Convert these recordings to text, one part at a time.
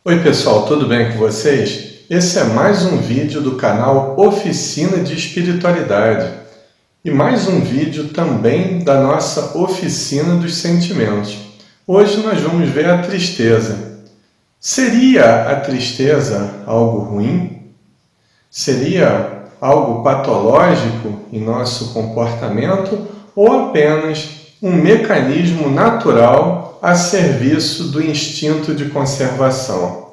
Oi pessoal, tudo bem com vocês? Esse é mais um vídeo do canal Oficina de Espiritualidade e mais um vídeo também da nossa Oficina dos Sentimentos. Hoje nós vamos ver a tristeza. Seria a tristeza algo ruim? Seria algo patológico em nosso comportamento ou apenas um mecanismo natural a serviço do instinto de conservação?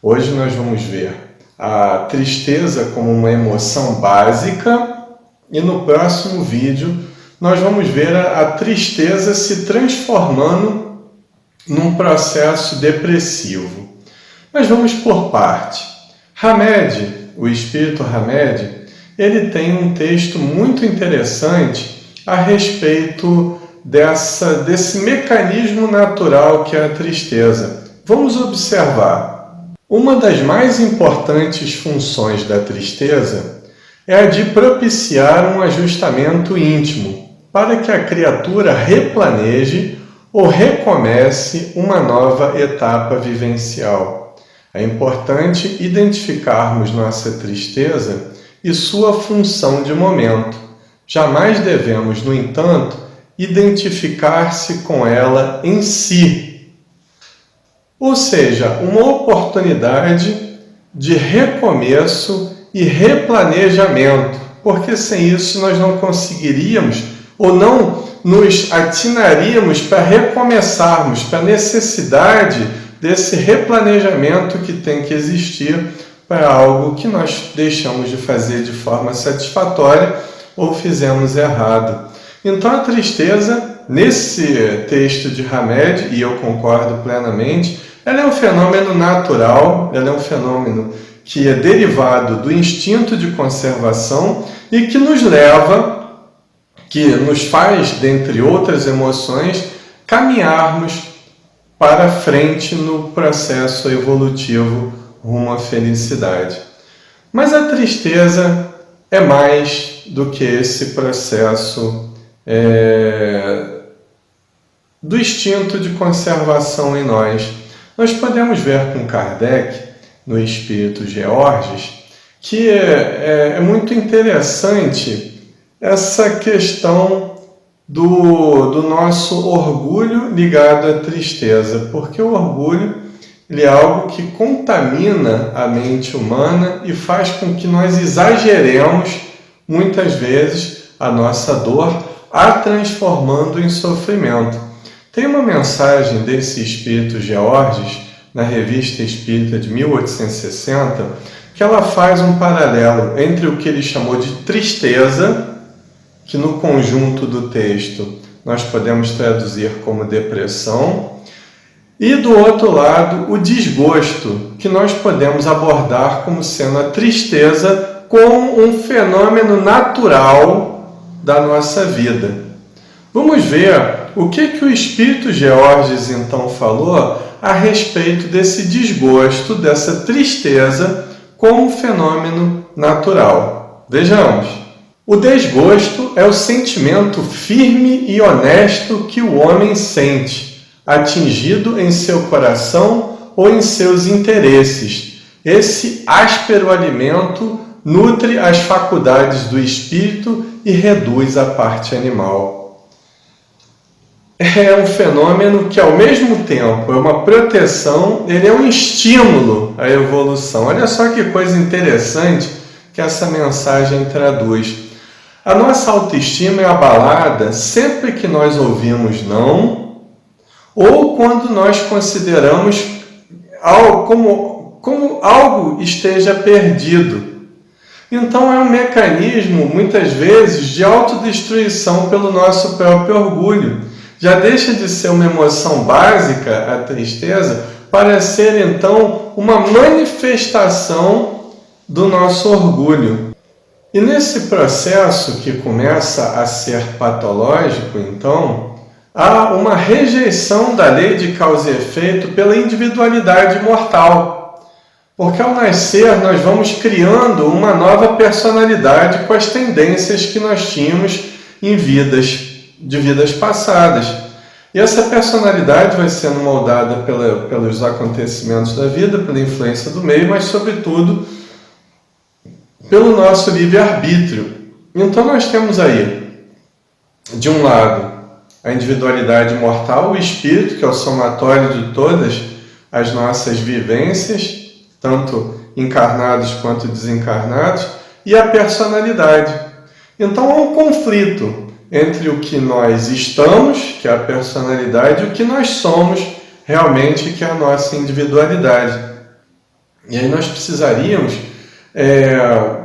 Hoje nós vamos ver a tristeza como uma emoção básica e no próximo vídeo nós vamos ver a tristeza se transformando num processo depressivo. Mas vamos por parte. Hamed, o espírito Hamed, ele tem um texto muito interessante a respeito desse mecanismo natural que é a tristeza. Vamos observar. Uma das mais importantes funções da tristeza é a de propiciar um ajustamento íntimo, para que a criatura replaneje ou recomece uma nova etapa vivencial. É importante identificarmos nossa tristeza e sua função de momento. Jamais devemos, no entanto, identificar-se com ela em si. Ou seja, uma oportunidade de recomeço e replanejamento, porque sem isso nós não conseguiríamos ou não nos atinaríamos para recomeçarmos, para a necessidade desse replanejamento que tem que existir para algo que nós deixamos de fazer de forma satisfatória ou fizemos errado. Então a tristeza, nesse texto de Hamed, e eu concordo plenamente, ela é um fenômeno natural, ela é um fenômeno que é derivado do instinto de conservação e que nos leva, que nos faz, dentre outras emoções, caminharmos para frente no processo evolutivo rumo à felicidade. Mas a tristeza é mais do que esse processo do instinto de conservação em nós. Nós podemos ver com Kardec, no Espírito Georges, que é muito interessante essa questão do nosso orgulho ligado à tristeza, porque o orgulho ele é algo que contamina a mente humana e faz com que nós exageremos muitas vezes a nossa dor, a transformando em sofrimento. Tem uma mensagem desse Espírito Georges na Revista Espírita de 1860 que ela faz um paralelo entre o que ele chamou de tristeza, que no conjunto do texto nós podemos traduzir como depressão, e do outro lado o desgosto, que nós podemos abordar como sendo a tristeza como um fenômeno natural da nossa vida. Vamos ver o que o Espírito Georges então falou a respeito desse desgosto, dessa tristeza como fenômeno natural. Vejamos. O desgosto é o sentimento firme e honesto que o homem sente, atingido em seu coração ou em seus interesses. Esse áspero alimento nutre as faculdades do espírito e reduz a parte animal. É um fenômeno que, ao mesmo tempo, é uma proteção, ele é um estímulo à evolução. Olha só que coisa interessante que essa mensagem traduz. A nossa autoestima é abalada sempre que nós ouvimos não, ou quando nós consideramos como algo esteja perdido. Então é um mecanismo, muitas vezes, de autodestruição pelo nosso próprio orgulho. Já deixa de ser uma emoção básica, a tristeza, para ser, então, uma manifestação do nosso orgulho. E nesse processo que começa a ser patológico, então, há uma rejeição da lei de causa e efeito pela individualidade mortal. Porque ao nascer nós vamos criando uma nova personalidade com as tendências que nós tínhamos em vidas passadas. E essa personalidade vai sendo moldada pelos acontecimentos da vida, pela influência do meio, mas sobretudo pelo nosso livre-arbítrio. Então nós temos aí, de um lado, a individualidade mortal, o espírito, que é o somatório de todas as nossas vivências, tanto encarnados quanto desencarnados, e a personalidade. Então há um conflito entre o que nós estamos, que é a personalidade, e o que nós somos realmente, que é a nossa individualidade. E aí nós precisaríamos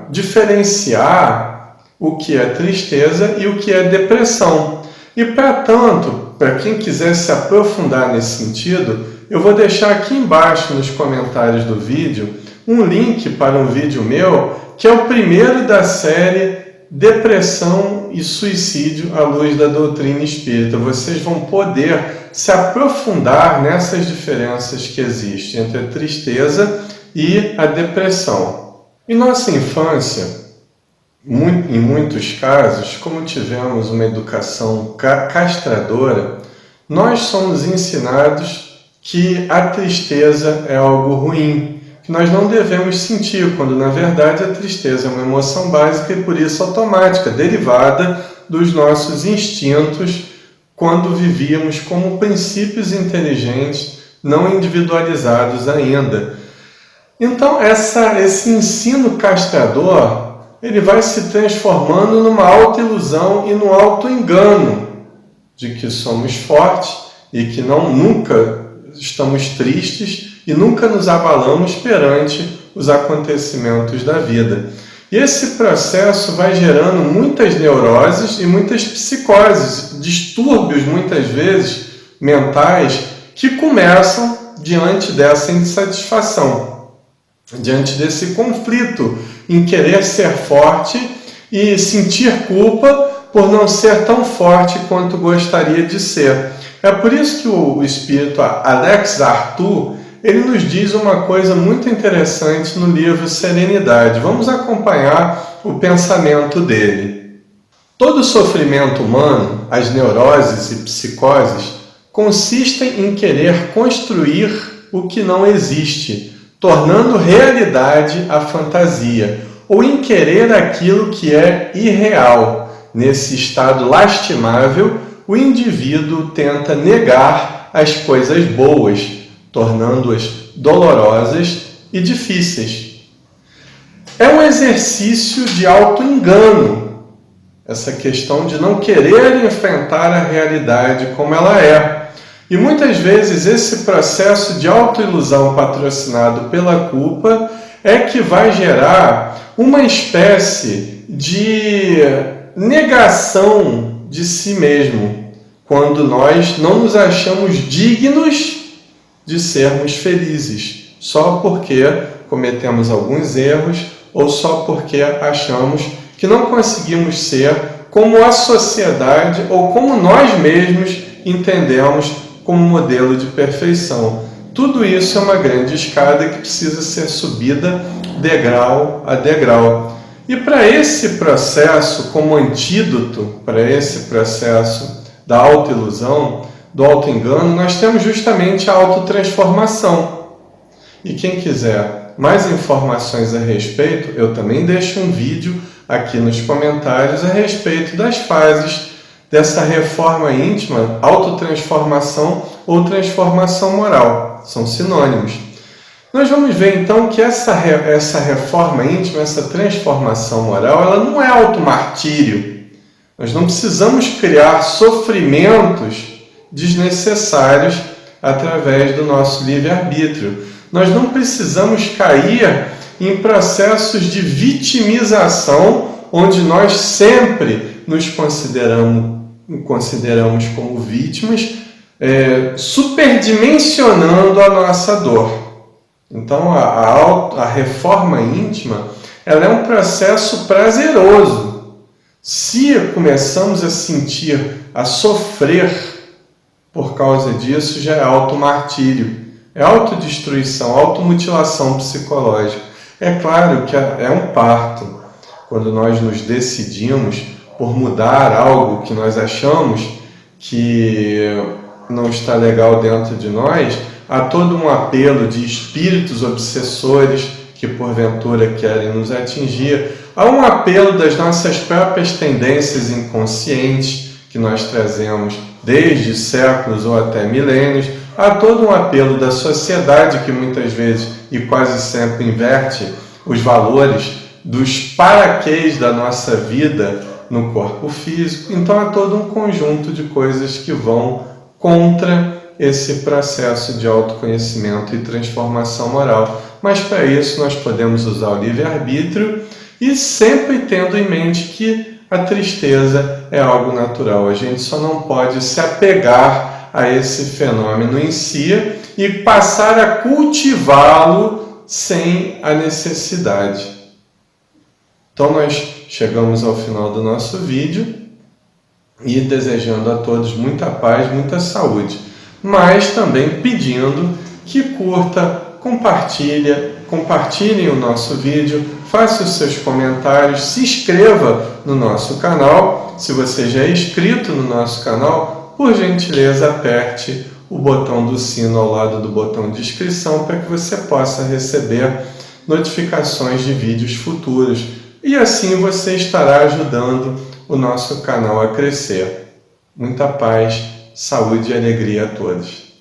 diferenciar o que é tristeza e o que é depressão. E para tanto, para quem quiser se aprofundar nesse sentido, eu vou deixar aqui embaixo nos comentários do vídeo um link para um vídeo meu, que é o primeiro da série Depressão e Suicídio à Luz da Doutrina Espírita. Vocês vão poder se aprofundar nessas diferenças que existem entre a tristeza e a depressão. Em nossa infância, em muitos casos, como tivemos uma educação castradora, nós somos ensinados que a tristeza é algo ruim, que nós não devemos sentir, quando na verdade a tristeza é uma emoção básica e por isso automática, derivada dos nossos instintos quando vivíamos como princípios inteligentes não individualizados ainda. Então esse ensino castrador, ele vai se transformando numa autoilusão e num autoengano de que somos fortes e que nunca estamos tristes e nunca nos abalamos perante os acontecimentos da vida. E esse processo vai gerando muitas neuroses e muitas psicoses, distúrbios muitas vezes mentais, que começam diante dessa insatisfação, diante desse conflito em querer ser forte e sentir culpa por não ser tão forte quanto gostaria de ser. É por isso que o espírito Alex Arthur, ele nos diz uma coisa muito interessante no livro Serenidade. Vamos acompanhar o pensamento dele. Todo sofrimento humano, as neuroses e psicoses, consistem em querer construir o que não existe, tornando realidade a fantasia, ou em querer aquilo que é irreal. Nesse estado lastimável, o indivíduo tenta negar as coisas boas, tornando-as dolorosas e difíceis. É um exercício de autoengano, essa questão de não querer enfrentar a realidade como ela é. E muitas vezes esse processo de autoilusão patrocinado pela culpa é que vai gerar uma espécie de negação de si mesmo, quando nós não nos achamos dignos de sermos felizes, só porque cometemos alguns erros ou só porque achamos que não conseguimos ser como a sociedade ou como nós mesmos entendemos como modelo de perfeição. Tudo isso é uma grande escada que precisa ser subida degrau a degrau. E para esse processo, como antídoto para esse processo da autoilusão, do autoengano, nós temos justamente a autotransformação. E quem quiser mais informações a respeito, eu também deixo um vídeo aqui nos comentários a respeito das fases dessa reforma íntima, autotransformação ou transformação moral. São sinônimos. Nós vamos ver então que essa reforma íntima, essa transformação moral, ela não é automartírio. Nós não precisamos criar sofrimentos desnecessários através do nosso livre-arbítrio. Nós não precisamos cair em processos de vitimização, onde nós sempre nos consideramos como vítimas, superdimensionando a nossa dor. Então, a reforma íntima, ela é um processo prazeroso. Se começamos a sentir, a sofrer por causa disso, já é automartírio, é autodestruição, automutilação psicológica. É claro que é um parto, quando nós nos decidimos por mudar algo que nós achamos que não está legal dentro de nós, há todo um apelo de espíritos obsessores que porventura querem nos atingir, há um apelo das nossas próprias tendências inconscientes que nós trazemos desde séculos ou até milênios, há todo um apelo da sociedade que muitas vezes e quase sempre inverte os valores dos paraquês da nossa vida no corpo físico. Então há todo um conjunto de coisas que vão contra esse processo de autoconhecimento e transformação moral. Mas para isso nós podemos usar o livre-arbítrio e sempre tendo em mente que a tristeza é algo natural. A gente só não pode se apegar a esse fenômeno em si e passar a cultivá-lo sem a necessidade. Então nós chegamos ao final do nosso vídeo e desejando a todos muita paz, muita saúde, mas também pedindo que curta, compartilhem o nosso vídeo, faça os seus comentários, se inscreva no nosso canal. Se você já é inscrito no nosso canal, por gentileza aperte o botão do sino ao lado do botão de inscrição para que você possa receber notificações de vídeos futuros. E assim você estará ajudando o nosso canal a crescer. Muita paz, saúde e alegria a todos.